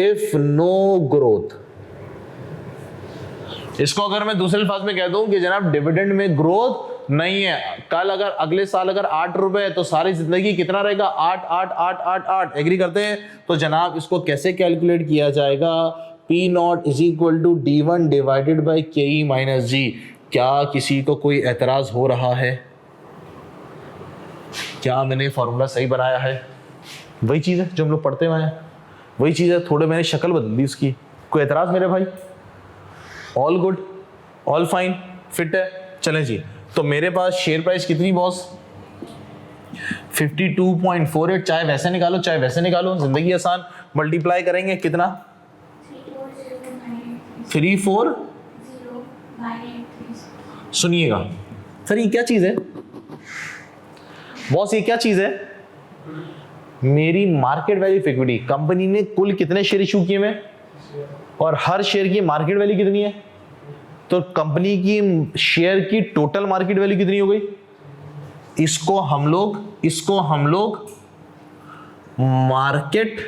इफ नो ग्रोथ। इसको अगर मैं दूसरे अल्फाज में कह दूं कि जनाब डिविडेंड में ग्रोथ नहीं है, कल अगर अगले साल अगर 8 रुपए है तो सारी जिंदगी कितना रहेगा, 8 8 8 8 8। एग्री करते हैं? तो जनाब इसको कैसे कैलकुलेट किया जाएगा, P0 is equal to D1 divided by KE minus G। क्या किसी को कोई एतराज हो रहा है? क्या मैंने फॉर्मूला सही बनाया है? वही चीज है जो हम लोग पढ़ते हुए हैं, वही चीज है, थोड़े मैंने शक्ल बदल दी उसकी। कोई एतराज मेरे भाई? All good, all fine, fit है? चलें जी। तो मेरे पास शेयर प्राइस कितनी बॉस, 52.48। चाहे वैसे निकालो चाहे वैसे निकालो, जिंदगी आसान। मल्टीप्लाई करेंगे कितना, 34। सुनिएगा सर ये क्या चीज है बॉस, ये क्या चीज है? मेरी market value of equity, company ने कुल कितने शेयर इशू किए में, और हर शेयर की मार्केट वैल्यू कितनी है, तो कंपनी की शेयर की टोटल मार्केट वैल्यू कितनी हो गई। इसको हम लोग मार्केट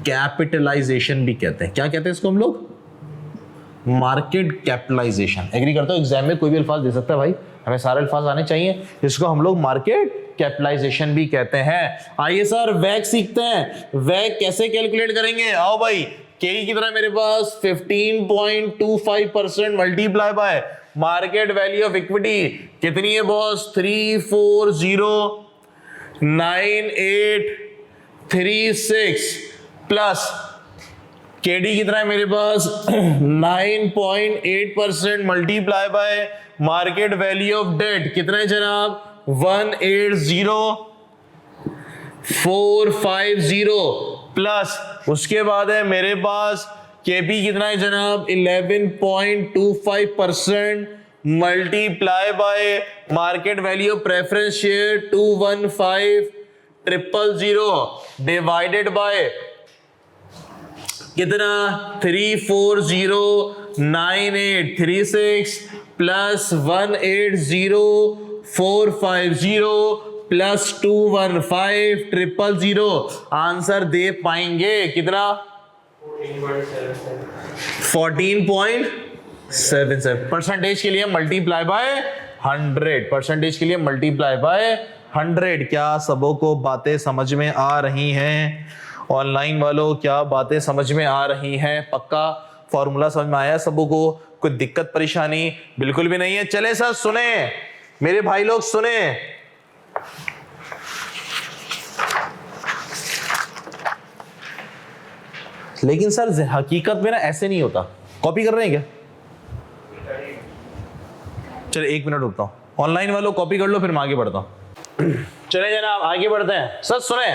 कैपिटलाइजेशन भी कहते हैं। क्या कहते हैं इसको हम लोग? Market capitalisation. एग्री करते हो? एग्जाम में कोई भी अल्फाज दे सकता है भाई, हमें सारे अल्फाज आने चाहिए। इसको हम लोग मार्केट कैपिटलाइजेशन भी कहते हैं। आइए सर वैग सीखते हैं। वैग कैसे कैलकुलेट करेंगे? आओ भाई, के कितना है मेरे पास, 15.25% multiply by market value of equity कितनी है बॉस, 3409836 प्लस केडी कितना है मेरे पास 9.8% multiply by market value of debt कितना है जनाब 180,450 प्लस उसके बाद है मेरे पास केपी कितना है जनाब 11.25% multiply by market value preference share 215,000 divided by कितना 3409836 प्लस 180,450 प्लस 215,000 आंसर दे पाएंगे कितना 14.77 परसेंटेज के लिए मल्टीप्लाई बाय 100 परसेंटेज के लिए मल्टीप्लाई बाय 100। क्या सबों को बातें समझ में आ रही हैं? ऑनलाइन वालों क्या बातें समझ में आ रही हैं? पक्का फॉर्मूला समझ में आया सबों को? कोई दिक्कत परेशानी बिल्कुल भी नहीं है। चले सर सुने मेरे भाई लोग सुने, लेकिन सर हकीकत में ना ऐसे नहीं होता। कॉपी कर रहे हैं क्या? चलो 1 मिनट रुकता हूं। ऑनलाइन वालों कॉपी कर लो फिर मैं आगे बढ़ता हूं। चले जनाब आगे बढ़ते हैं। सर सुने,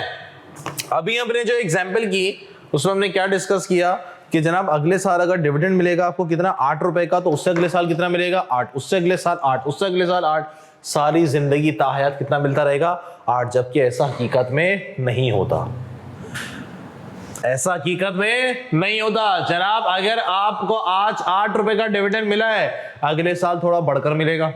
अभी हमने जो एग्जाम्पल की उसमें हमने क्या डिस्कस किया कि जनाब अगले साल अगर डिविडेंड मिलेगा आपको कितना 8 रुपए का, तो उससे अगले साल कितना मिलेगा 8, उससे अगले साल 8, उससे अगले साल 8, सारी जिंदगी ताहयात कितना मिलता रहेगा 8। जबकि ऐसा हकीकत में नहीं होता, ऐसा हकीकत में नहीं होता जनाब। अगर आपको आज 8 रुपए का डिविडेंड मिला है, अगले साल थोड़ा बढ़कर मिलेगा,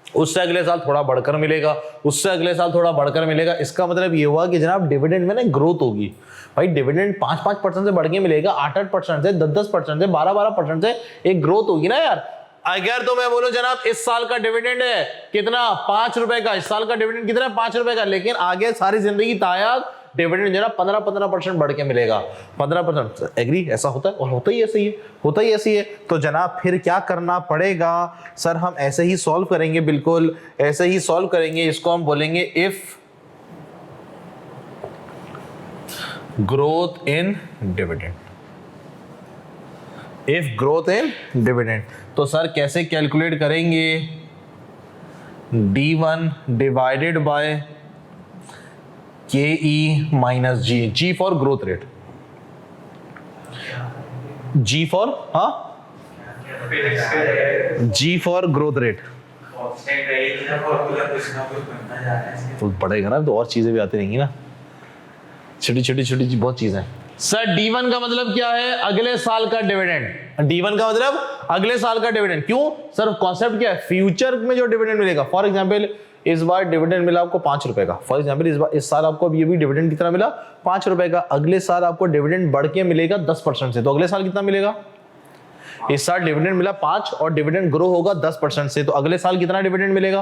उससे अगले साल थोड़ा बढ़कर मिलेगा, उससे अगले साल थोड़ा बढ़कर मिलेगा। इसका मतलब ये हुआ कि जनाब डिविडेंड में ना ग्रोथ होगी। भाई डिविडेंड 5-5% से बढ़ के मिलेगा, 8-8% से, 10-10% से, 12-12% से एक ग्रोथ होगी ना यार। अगर तो मैं बोलूं जनाब इस साल का डिविडेंड है कितना 5 रुपए का, इस साल का डिविडेंड कितना है 5 रुपए का, लेकिन आगे सारी जिंदगी तायाग डिविडेंड जनाब 15% बढ़ के मिलेगा, 15%। एग्री? ऐसा होता है और होता ही ऐसे ही है, होता ही ऐसी है। तो जनाब फिर क्या करना पड़ेगा सर? हम ऐसे ही सॉल्व करेंगे, बिल्कुल ऐसे ही सॉल्व करेंगे। इसको हम बोलेंगे if growth in dividend, if growth in dividend. तो सर कैसे कैलकुलेट करेंगे? D1 divided by KE minus G, G for growth rate, G for G for growth rate. तो पढ़ेगा ना तो और चीजें भी आती रहेंगी ना, छोटी छोटी बहुत चीजें। सर D1 का मतलब क्या है? अगले साल का डिविडेंड। D1 का मतलब अगले साल का डिविडेंड। क्यों सर? कॉन्सेप्ट क्या है? फ्यूचर में जो डिविडेंड मिलेगा। फॉर एग्जांपल इस बार डिविडेंड मिला आपको 5 रुपए का, फॉर एग्जांपल इस साल आपको ये भी डिविडेंड कितना मिला 5 रुपए का, अगले साल आपको डिविडेंड बढ़ के मिलेगा 10% से, तो अगले साल कितना मिलेगा? इस साल डिविडेंड मिला 5 और डिविडेंड ग्रो होगा 10% से, तो अगले साल कितना डिविडेंड मिलेगा?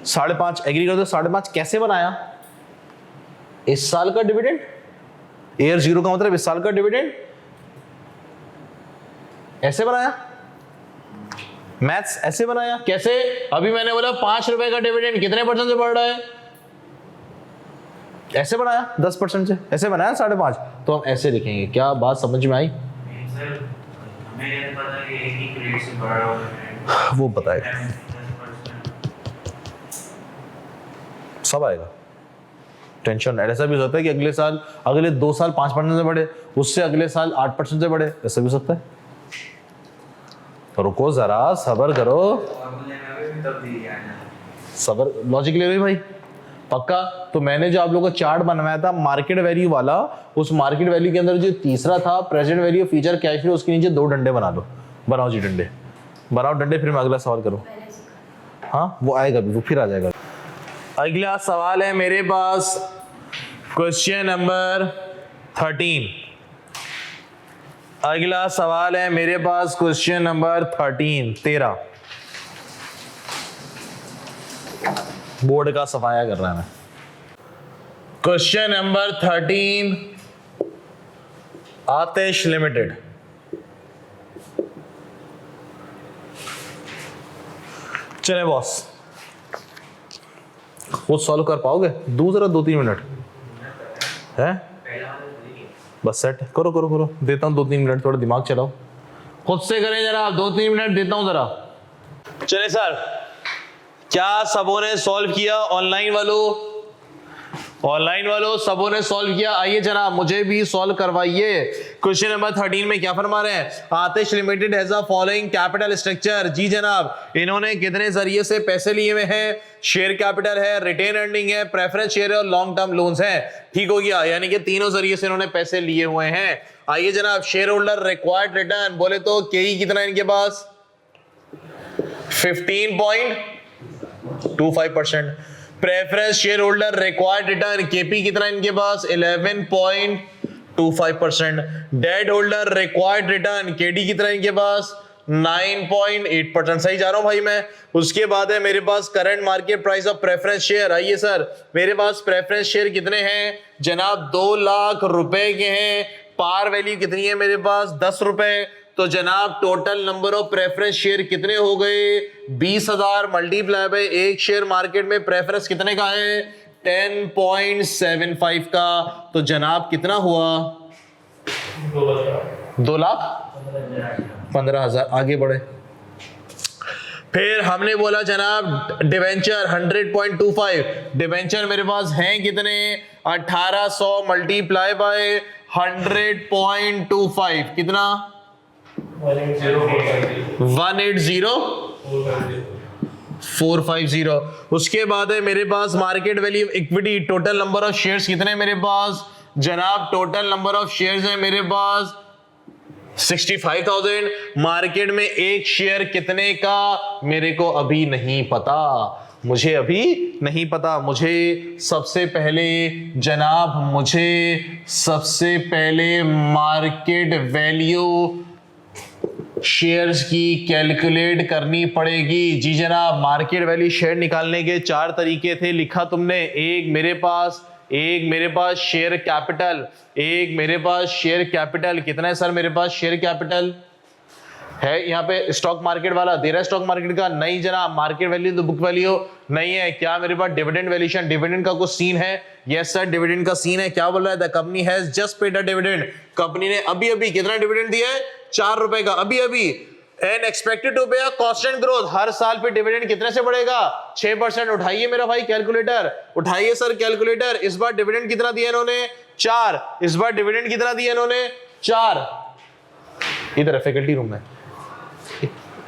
5.5। एग्री कर दो। 5.5 कैसे बनाया? इस साल का डिविडेंड, एयर जीरो का मतलब इस साल का डिविडेंड ऐसे बनाया, मैथ्स ऐसे बनाया। कैसे? अभी मैंने बोला 5 रुपए का डिविडेंड कितने परसेंट से बढ़ रहा है? ऐसे बनाया 10% से, ऐसे बनाया 5.5। तो हम ऐसे लिखेंगे। क्या बात समझ में आई? वो बताएगा, सब आएगा, टेंशन। ऐसा भी हो सकता है कि अगले साल, अगले 2 साल 5% से बढ़े, उससे अगले साल 8% से बढ़े, ऐसा भी हो सकता है। तो रुको जरा, सबर करो, सबर, लॉजिक ले रही भाई पक्का। तो मैंने जो आप लोगों को चार्ट बनवाया था मार्केट वैल्यू वाला, उस मार्केट वैल्यू के अंदर जो तीसरा था present value future cash flow, उसके नीचे 2 डंडे बना लो। बनाओ जी डंडे, बनाओ डंडे, फिर मैं अगला सवाल करूं। हाँ वो आएगा भी, वो फिर आ जाएगा। अगला सवाल है मेरे पास क्वेश्चन नंबर 13। अगला सवाल है मेरे पास क्वेश्चन नंबर 13। बोर्ड का सफाया कर रहा है मैं। क्वेश्चन नंबर 13, आतिश लिमिटेड। चले बॉस, वो सॉल्व कर पाओगे? दूसरा 2-3 मिनट है बस, सेट करो करो करो। देता हूँ 2-3 मिनट, थोड़ा दिमाग चलाओ, खुद से करें जरा। 2-3 मिनट देता हूँ जरा। चले सर, क्या सबों ने सॉल्व किया? ऑनलाइन वालों सबों ने सॉल्व किया? आइए जनाब मुझे भी सॉल्व करवाइए। क्वेश्चन नंबर 13 में क्या फरमा रहे हैं? Atish limited has a following capital structure. जी जनाब, इन्होंने कितने जरिए से पैसे लिए हुए हैं? शेयर कैपिटल है, रिटेन अर्निंग है, प्रेफरेंस शेयर है और लॉन्ग टर्म लोन्स है। ठीक हो गया, यानी कि तीनों जरिए से इन्होंने पैसे लिए हुए हैं। आइए जनाब, शेयर होल्डर रिक्वायर्ड रिटर्न बोले तो केई कितना इनके पास? 15.25%। Preference share holder required return KP कितना इनके पास? 11.25%। Debt holder required return KD कितना इनके पास? 9.8%। सही जा रहा हूं भाई मैं? उसके बाद है मेरे पास current market price of preference share. आइए सर, मेरे पास प्रेफरेंस शेयर कितने हैं जनाब? 2 लाख रुपए के हैं। पार वैल्यू कितनी है मेरे पास? 10 रुपए। तो जनाब total number of preference share कितने हो गए? 20,000 मल्टीप्लाई बाय एक शेयर मार्केट में प्रेफरेंस कितने का है? 10.75 का। तो जनाब कितना हुआ? 2,15,000। आगे बढ़े। फिर हमने बोला जनाब डिवेंचर 100.25। डिवेंचर मेरे पास हैं कितने? 1800 मल्टीप्लाई बाय 100.25 कितना? 180,450। उसके बाद है मेरे पास market value equity. Total number of shares कितने मेरे पास जनाब? टोटल नंबर ऑफ शेयर्स है मेरे पास 65,000। मार्केट में एक शेयर कितने का मेरे को अभी नहीं पता, मुझे अभी नहीं पता। मुझे सबसे पहले जनाब, मुझे सबसे पहले मार्केट वैल्यू शेयर्स की कैलकुलेट करनी पड़ेगी। जी जनाब, मार्केट वैल्यू शेयर निकालने के 4 तरीके थे, लिखा तुमने। एक मेरे पास शेयर कैपिटल, एक मेरे पास शेयर कैपिटल। कितना है सर मेरे पास शेयर कैपिटल? है यहाँ पे स्टॉक मार्केट वाला दे रहा है स्टॉक मार्केट का? नहीं जनाब, मार्केट वैल्यू तो बुक वैल्यू नहीं है। क्या मेरे पास डिविडेंड वैल्यूएशन, डिविडेंड का कुछ सीन है? यस सर, डिविडेंड का सीन है। क्या बोल रहा है? The company has just paid a dividend. Company ने अभी अभी कितना डिविडेंड दिया है? 4 रुपए का, अभी अभी। एंड एक्सपेक्टेड टू पे अ कांस्टेंट ग्रोथ, हर साल पे डिविडेंड कितने से बढ़ेगा? 6%। उठाइए मेरा भाई कैलकुलेटर, उठाइए सर कैलकुलेटर। इस बार डिविडेंड कितना दिया इन्होंने? 4। इस बार डिविडेंड कितना दिया इन्होंने? 4। इधर फैकल्टी रूम में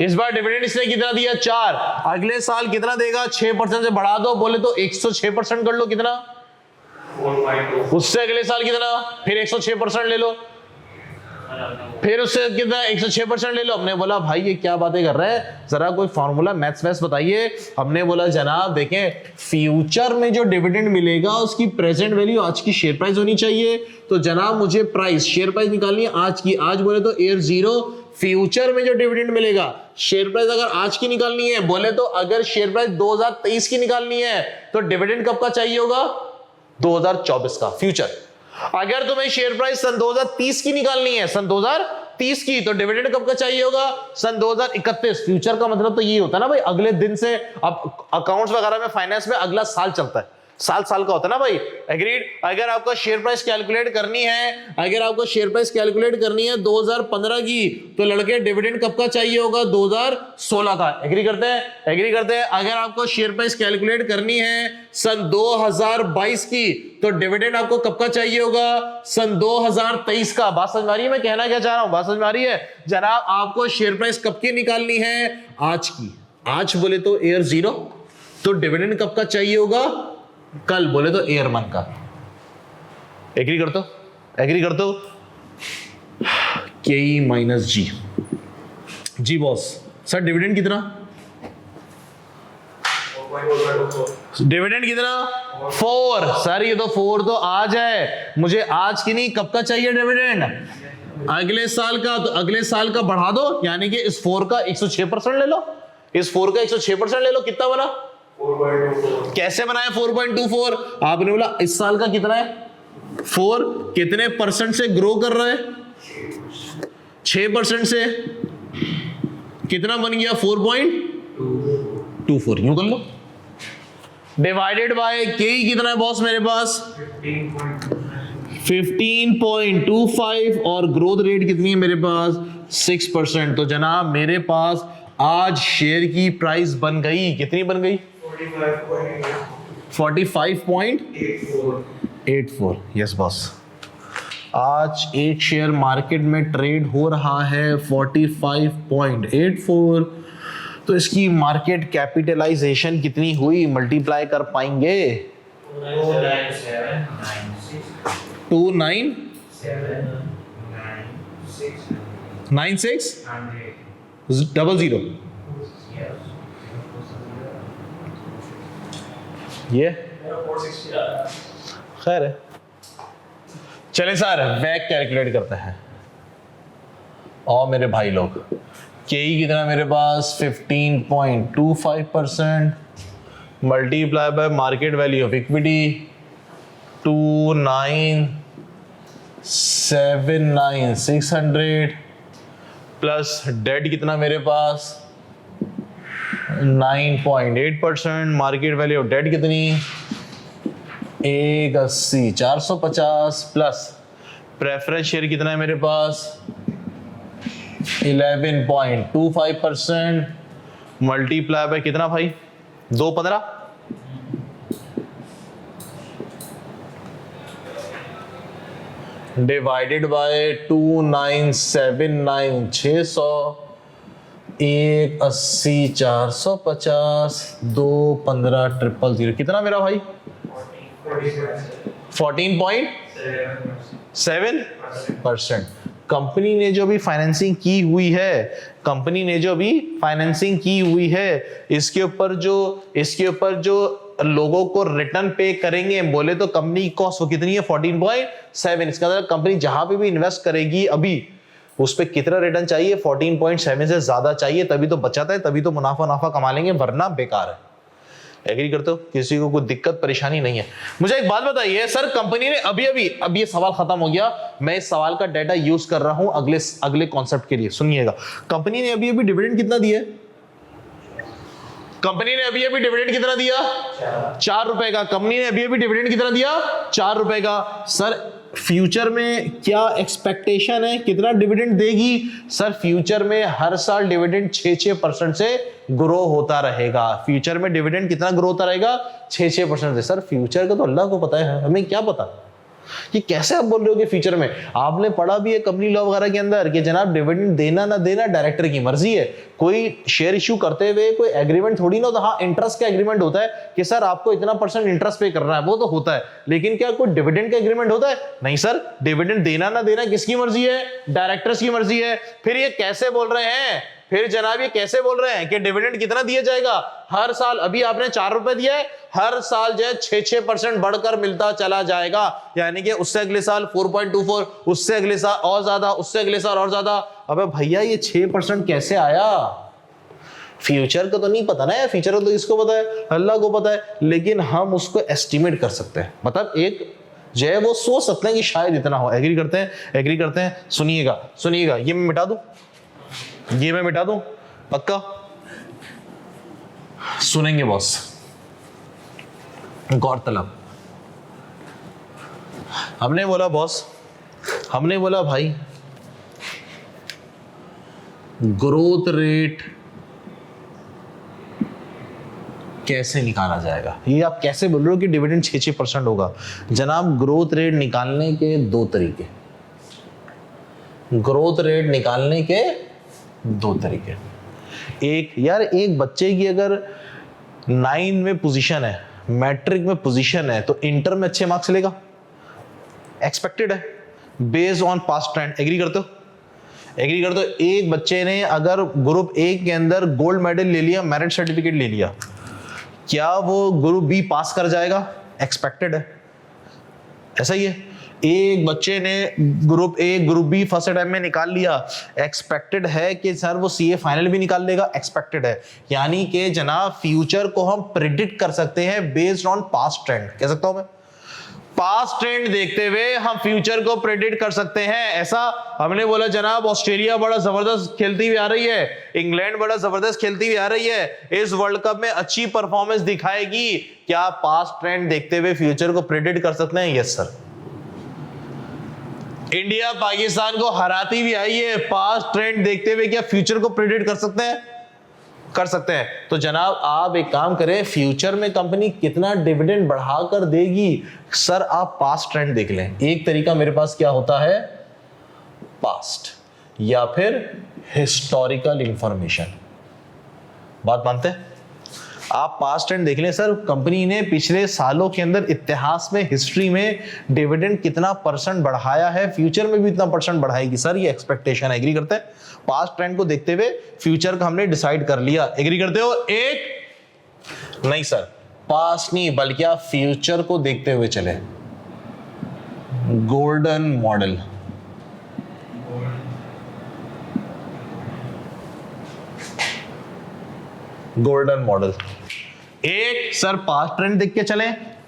इस बार डिविडेंड इसने कितना दिया? 4। अगले साल कितना देगा? 6% से बढ़ा दो, बोले तो 106% कर लो। कितना? 4.2। उससे अगले साल कितना? फिर 106% ले लो, फिर उससे कितना? 106% ले लो। हमने बोला भाई ये क्या बातें कर रहे हैं, जरा कोई फार्मूला मैथ्स वैथ्स बताइए। हमने बोला जनाब देखें, फ्यूचर में जो डिविडेंड मिलेगा उसकी प्रेजेंट वैल्यू आज की शेयर प्राइस होनी चाहिए। तो जनाब मुझे प्राइस, शेयर प्राइस निकालनी है आज की। आज बोले तो ईयर 0, फ्यूचर में जो डिविडेंड मिलेगा, शेयर प्राइस अगर आज की निकालनी है, बोले तो अगर शेयर प्राइस 2023 की निकालनी है तो डिविडेंड कब का चाहिए होगा? 2024 का फ्यूचर। अगर तुम्हें शेयर प्राइस सन 2030 की निकालनी है, सन 2030 की, तो डिविडेंड कब का चाहिए होगा? सन 2031। फ्यूचर का मतलब तो ये होता है ना भाई, अगले दिन से। अब अकाउंट्स वगैरह में, फाइनेंस में अगला साल चलता है, साल साल का होता है ना भाई। एग्रीड। अगर आपको शेयर प्राइस कैलकुलेट करनी है, अगर आपको शेयर प्राइस कैलकुलेट करनी है 2015 की, तो लड़के डिविडेंड कब का चाहिए होगा? 2016 का। एग्री करते हैं? एग्री करते हैं। अगर आपको शेयर प्राइस कैलकुलेट करनी है सन 2022 की, तो डिविडेंड आपको कब का चाहिए होगा? सन 2023 का। बात समझ आ रही है मैं कहना क्या चाह रहा हूं? बात समझ आ रही है? जनाब आपको शेयर प्राइस कब की निकालनी है? आज की। आज बोले तो ईयर 0, तो डिविडेंड कब का चाहिए होगा? कल, बोले तो ईयर 1 का। एग्री करते हो? एग्री करते हो? के माइनस जी। जी बॉस, सर डिविडेंड कितना? डिविडेंड कितना? 4। सर ये तो 4 तो आज है, मुझे आज की नहीं, कब का चाहिए डिविडेंड? अगले साल का। तो अगले साल का बढ़ा दो, यानी कि इस 4 का 106% ले लो, इस 4 का 106% ले लो। कितना बना? 4.24। कैसे बनाया 4.24? आपने बोला इस साल का कितना है? 4। कितने परसेंट से ग्रो कर रहा है? 6% से। कितना बन गया? 4.24। यूं कर लो, डिवाइडेड बाय के कितना है बॉस मेरे पास? 15.25 और ग्रोथ रेट कितनी है मेरे पास? 6%। तो जनाब मेरे पास आज शेयर की प्राइस बन गई, कितनी बन गई? 45.84। यस बॉस, आज एक शेयर मार्केट में ट्रेड हो रहा है 45.84। तो इसकी मार्केट कैपिटलाइजेशन कितनी हुई? मल्टीप्लाई कर पाएंगे? 299600। ये खैर है। चले सर वैक कैलकुलेट करते हैं। और मेरे भाई लोग, के कितना मेरे पास? 15.25% multiply by market value of equity 2,979,600 plus debt कितना मेरे पास? 9.8%। मार्केट वैल्यू ऑफ डेट कितनी? 180,450 प्लस प्रेफरेंस शेयर कितना है मेरे पास? 11.25% मल्टीप्लाई बाय कितना भाई? 215। Divided by 2,979,600, 180,450, 215,000। कितना मेरा भाई? 14.7%। कंपनी ने जो भी फाइनेंसिंग की हुई है, कंपनी ने जो भी फाइनेंसिंग की हुई है, इसके ऊपर जो लोगों को रिटर्न पे करेंगे, बोले तो कंपनी की कॉस्ट वो कितनी है? 14.7। इसका मतलब कंपनी जहां पे भी इन्वेस्ट करेगी अभी, उस पर कितना रिटर्न चाहिए, 14.7 से ज्यादा चाहिए, तभी तो बचाता है, तभी तो मुनाफा नाफा कमा लेंगे, वरना बेकार है। एग्री करते हो? किसी को कोई दिक्कत परेशानी नहीं है। मुझे एक बात बताइए सर, कंपनी ने अब ये सवाल खत्म हो गया, मैं इस सवाल का डाटा यूज कर रहा हूं अगले कॉन्सेप्ट के लिए, सुनिएगा। कंपनी ने अभी डिविडेंड कितना दिया? कंपनी ने अभी डिविडेंड कितना दिया? 4 रुपए का। कंपनी ने अभी डिविडेंड कितना दिया? 4 रुपए का। सर फ्यूचर में क्या एक्सपेक्टेशन है, कितना डिविडेंड देगी? सर फ्यूचर में हर साल डिविडेंड 6% से ग्रो होता रहेगा। फ्यूचर में डिविडेंड कितना ग्रो होता रहेगा? 6% से। सर फ्यूचर का तो अल्लाह को पता है, हमें क्या पता? कि कैसे आप बोल रहे हो कि फ्यूचर में? आपने पढ़ा भी है कंपनी लॉ वगैरह के अंदर कि जनाब डिविडेंड देना ना देना डायरेक्टर की मर्जी है। कोई शेयर इश्यू करते हुए कोई एग्रीमेंट थोड़ी ना होता। हाँ, इंटरेस्ट का एग्रीमेंट होता है कि सर आपको इतना % इंटरेस्ट पे करना है, वो तो होता है, लेकिन क्या कोई डिविडेंड का एग्रीमेंट होता है? नहीं सर, डिविडेंड देना ना देना किसकी मर्जी है? डायरेक्टर्स की मर्जी है। फिर ये कैसे बोल रहे हैं, फिर जनाब ये कैसे बोल रहे हैं कि डिविडेंड कितना दिया जाएगा हर साल? अभी आपने 4 रुपए दिया है, हर साल जो है 6% बढ़कर मिलता चला जाएगा। यानी कि उससे अगले साल 4.24, उससे अगले साल और ज्यादा, उससे अगले साल और ज्यादा। अबे भैया ये 6% कैसे आया? फ्यूचर का तो नहीं पता ना यार, फ्यूचर का तो इसको पता है, अल्लाह को पता है, लेकिन हम उसको एस्टिमेट कर सकते हैं। मतलब एक जो है वो सोच सकते हैं कि शायद इतना हो। एग्री करते हैं? एग्री करते हैं? सुनिएगा, ये मैं मिटा दूं, ये मैं मिटा दूं, पक्का? सुनेंगे बॉस। गौरतलब हमने बोला बॉस, हमने बोला भाई ग्रोथ रेट कैसे निकाला जाएगा? ये आप कैसे बोल रहे हो कि डिविडेंड 6% होगा? जनाब ग्रोथ रेट निकालने के 2 तरीके, ग्रोथ रेट निकालने के 2 तरीके। एक यार, एक बच्चे की अगर 9 में पोजीशन है, मैट्रिक में पोजीशन है, तो इंटर में अच्छे मार्क्स लेगा, एक्सपेक्टेड है, based on past trend. Agree करते हो? एग्री करते हो? एक बच्चे ने अगर ग्रुप ए के अंदर गोल्ड मेडल ले लिया, मेरिट सर्टिफिकेट ले लिया, क्या वो ग्रुप बी पास कर जाएगा? एक्सपेक्टेड है, ऐसा ही है। एक बच्चे ने group A group B first time में निकाल लिया, एक्सपेक्टेड है कि सर वो सीए फाइनल भी निकाल लेगा, एक्सपेक्टेड है। यानी कि जनाब फ्यूचर को हम प्रिडिक्ट कर सकते हैं बेस्ड ऑन पास्ट ट्रेंड। कह सकता हूं मैं, पास्ट ट्रेंड देखते हुए हम फ्यूचर को प्रेडिक्ट कर सकते हैं। ऐसा हमने बोला जनाब ऑस्ट्रेलिया बड़ा जबरदस्त खेलती हुई आ रही है, इंग्लैंड बड़ा जबरदस्त खेलती हुई आ रही है, इस वर्ल्ड कप में अच्छी परफॉर्मेंस दिखाएगी। क्या पास्ट ट्रेंड देखते हुए फ्यूचर को प्रेडिक्ट कर सकते हैं? Yes sir. इंडिया पाकिस्तान को हराती भी आई है, पास्ट ट्रेंड देखते हुए क्या फ्यूचर को प्रेडिक्ट कर सकते हैं? कर सकते हैं। तो जनाब आप एक काम करें, फ्यूचर में कंपनी कितना डिविडेंड बढ़ाकर देगी, सर आप पास्ट ट्रेंड देख लें। एक तरीका मेरे पास क्या होता है, पास्ट या फिर हिस्टोरिकल इंफॉर्मेशन। बात मानते हैं? आप पास्ट ट्रेंड देख लें सर, कंपनी ने पिछले सालों के अंदर इतिहास में, हिस्ट्री में डिविडेंड कितना % बढ़ाया है, फ्यूचर में भी इतना % बढ़ाएगी सर, ये एक्सपेक्टेशन है। एग्री करते हैं? पास्ट ट्रेंड को देखते हुए फ्यूचर का हमने डिसाइड कर लिया। एग्री करते हो? एक नहीं सर, पास्ट नहीं बल्कि आप फ्यूचर को देखते हुए चले। Golden model, golden model. एक सर पास्ट ट्रेंड देख के चले,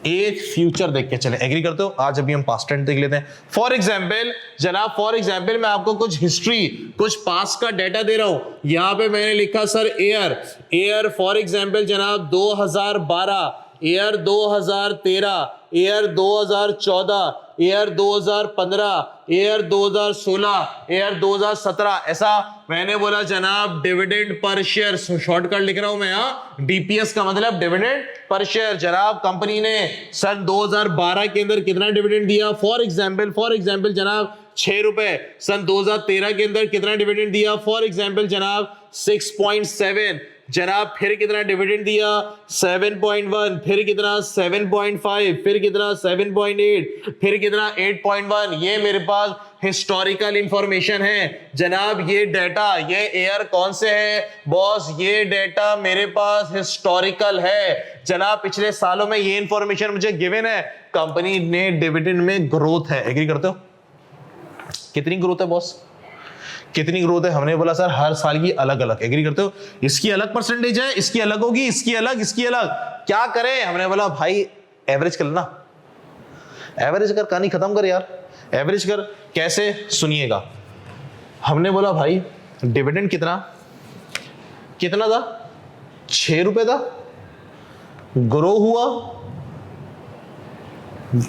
एक फ्यूचर देख के चले। एग्री करते हो? आज अभी हम पास्ट ट्रेंड देख लेते हैं। फॉर एग्जाम्पल जनाब, फॉर एग्जाम्पल मैं आपको कुछ हिस्ट्री, कुछ पास्ट का डाटा दे रहा हूं। यहां पे मैंने लिखा सर एयर फॉर एग्जाम्पल जनाब 2012, year 2013, year 2014, year 2015, year 2016, year 2017। ऐसा मैंने बोला जनाब डिविडेंड पर शेयर, शॉर्टकट लिख रहा हूं मैं, यहां डीपीएस का मतलब डिविडेंड पर शेयर। जनाब कंपनी ने सन 2012 के अंदर कितना डिविडेंड दिया? फॉर एग्जाम्पल जनाब 6 रुपए। सन 2013 के अंदर कितना डिविडेंड दिया? फॉर एग्जाम्पल जनाब 6.7। जनाब फिर कितना डिविडेंड दिया? 7.1, फिर कितना 7.5, फिर कितना 7.8, फिर कितना 8.1। ये मेरे पास हिस्टोरिकल इंफॉर्मेशन है जनाब। ये डाटा, ये एयर कौन से है बॉस? ये डाटा मेरे पास हिस्टोरिकल है जनाब, पिछले सालों में ये इंफॉर्मेशन मुझे गिवन है। कंपनी ने डिविडेंड में ग्रोथ है। एग्री करते हो? कितनी ग्रोथ है बॉस? कितनी ग्रोथ है? हमने बोला सर हर साल की अलग अलग। एग्री करते हो? इसकी अलग परसेंटेज है, इसकी अलग होगी, इसकी अलग, इसकी अलग। क्या करें? हमने बोला भाई एवरेज कर लेना, एवरेज कर, कहानी खत्म कर यार, एवरेज कर। कैसे? सुनिएगा। हमने बोला भाई डिविडेंड कितना था? 6 रुपए था, ग्रो हुआ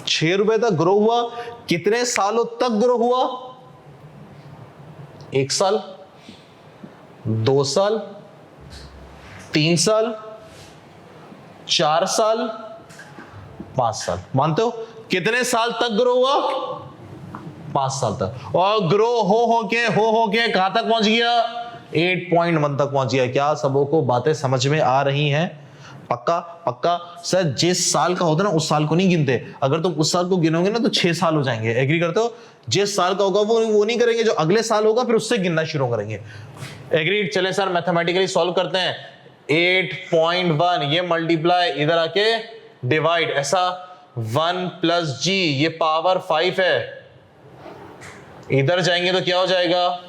6 रुपए तक ग्रो हुआ। कितने सालों तक ग्रो हुआ? 1 साल, 2 साल, 3 साल, 4 साल, 5 साल। मानते हो? कितने साल तक ग्रो हुआ? 5 साल तक। और ग्रो हो के कहां तक पहुंच गया? 8.1 तक पहुंच गया। क्या सबों को बातें समझ में आ रही हैं? पक्का सर, जिस साल का होता है ना उस साल को नहीं गिनते। अगर तुम उस साल को गिनोगे ना तो 6 साल हो जाएंगे। एग्री करते हो? जिस साल का होगा वो नहीं करेंगे, जो अगले साल होगा फिर उससे गिनना शुरू करेंगे। एग्री? चले सर मैथमेटिकली सॉल्व करते हैं। 8.1 ये मल्टीप्लाई, इधर आके डिवाइड, ऐसा 1 प्लस जी, ये पावर 5 है। इधर जाएंगे तो क्या हो जाएगा?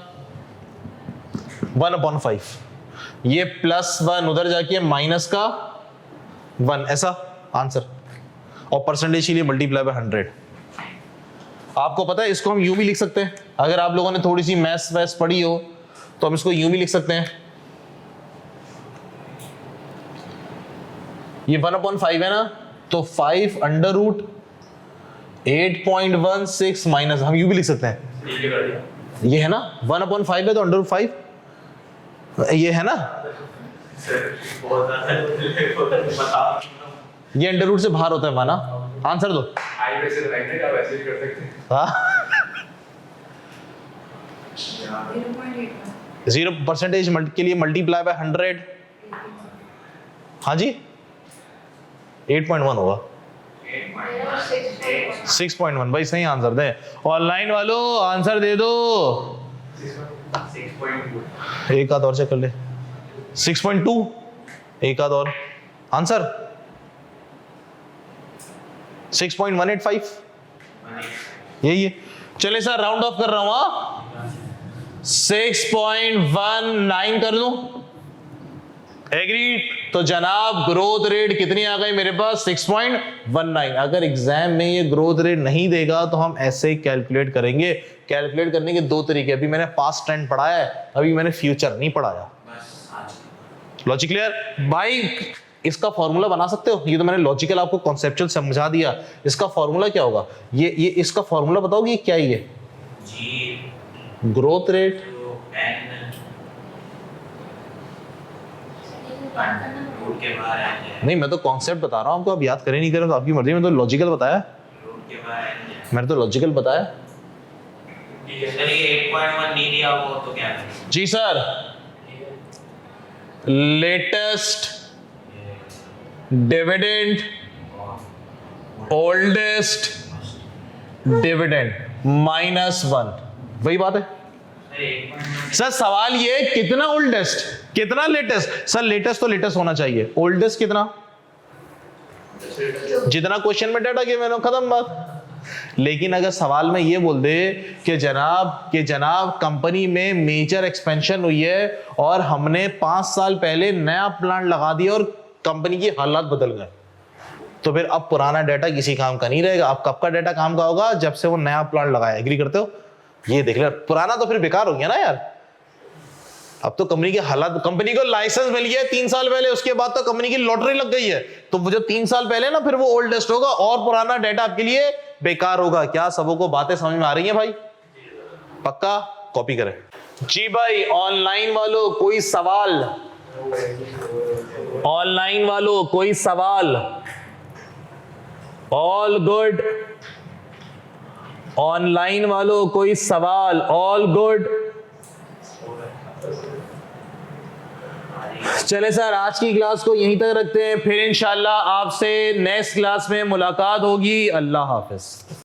1/5। ये +1 उधर जाके माइनस का 1, ऐसा आंसर। और परसेंटेज के लिए मल्टीप्लाई बाय 100। आपको पता है इसको हम यूं भी लिख सकते हैं। अगर आप लोगों ने थोड़ी सी मैथ्स वैस पढ़ी हो तो हम इसको यूं भी लिख सकते हैं। ये 1/5 है ना, तो 5 अंडर रूट 8.16 माइनस, हम यूं भी लिख सकते हैं। ये है ना 1/5 है तो अंडर रूट 5, ये है ना, ये अंडर रूट से बाहर होता है माना। आंसर दो। जीरो परसेंटेज के लिए मल्टीप्लाई बाय 100। हाँ जी 8.1 होगा। 6.1 भाई सही आंसर दे। ऑनलाइन वालों आंसर दे दो। 6.2। एक आध और चेक कर ले। 6.2, एक आध और आंसर 6.185, यही है। चले सर राउंड ऑफ कर रहा हूं। 6.19 कर दूं? एग्री? तो जनाब ग्रोथ रेट कितनी आ गई मेरे पास? 6.19। अगर एग्जाम में ये ग्रोथ रेट नहीं देगा तो हम ऐसे ही कैलकुलेट करेंगे। कैलकुलेट करने के 2 तरीके। अभी मैंने पास्ट ट्रेंड पढ़ाया है, अभी मैंने फ्यूचर नहीं पढ़ाया। लॉजिक क्लियर भाई? इसका फॉर्मूला बना सकते हो? ये तो मैंने लॉजिकल आपको कॉन्सेप्चुअल समझा दिया। इसका फॉर्मूला क्या होगा? ये इसका फॉर्मूला बताओगे क्या? ये जी ग्रोथ रेट रूट के बाहर आएंगे। नहीं, मैं तो कॉन्सेप्ट बता रहा हूं आपको। आप याद करें नहीं करें तो आपकी मर्जी। मैं तो लॉजिकल बताया। रूट के बाहर आएंगे। मैंने तो लॉजिकल बताया। सर ये 8.1 नहीं दिया वो तो क्या करें? जी sir, latest dividend, oldest dividend -1, वही बात है सर। सवाल ये कितना ओल्डेस्ट कितना लेटेस्ट? सर लेटेस्ट तो लेटेस्ट होना चाहिए, ओल्डेस्ट कितना? जितना क्वेश्चन में डाटा गिवन हो, खत्म बात। लेकिन अगर सवाल में ये बोल दे कि जनाब कंपनी में मेजर एक्सपेंशन हुई है और हमने 5 साल पहले नया प्लांट लगा दिया और कंपनी की हालात बदल गए, तो फिर अब पुराना डाटा किसी काम का नहीं रहेगा। अब कब का डाटा काम का होगा? जब से वो नया प्लांट लगाया। एग्री करते हो? ये देख ले, पुराना तो फिर बेकार हो गया ना यार। अब तो कंपनी के हालात, कंपनी को लाइसेंस मिल गया 3 साल पहले, उसके बाद तो कंपनी की लॉटरी लग गई है, तो वो जो 3 साल पहले ना फिर वो ओल्डेस्ट होगा और पुराना डाटा आपके लिए बेकार होगा। क्या सबों को बातें समझ में आ रही हैं भाई? पक्का? कॉपी करें जी भाई। ऑनलाइन वालों कोई सवाल? ऑनलाइन वालों कोई सवाल? All good? ऑनलाइन वालों कोई सवाल? All good? चले सर आज की क्लास को यहीं तक रखते हैं, फिर इंशाल्लाह आपसे नेक्स्ट क्लास में मुलाकात होगी। अल्लाह हाफिज।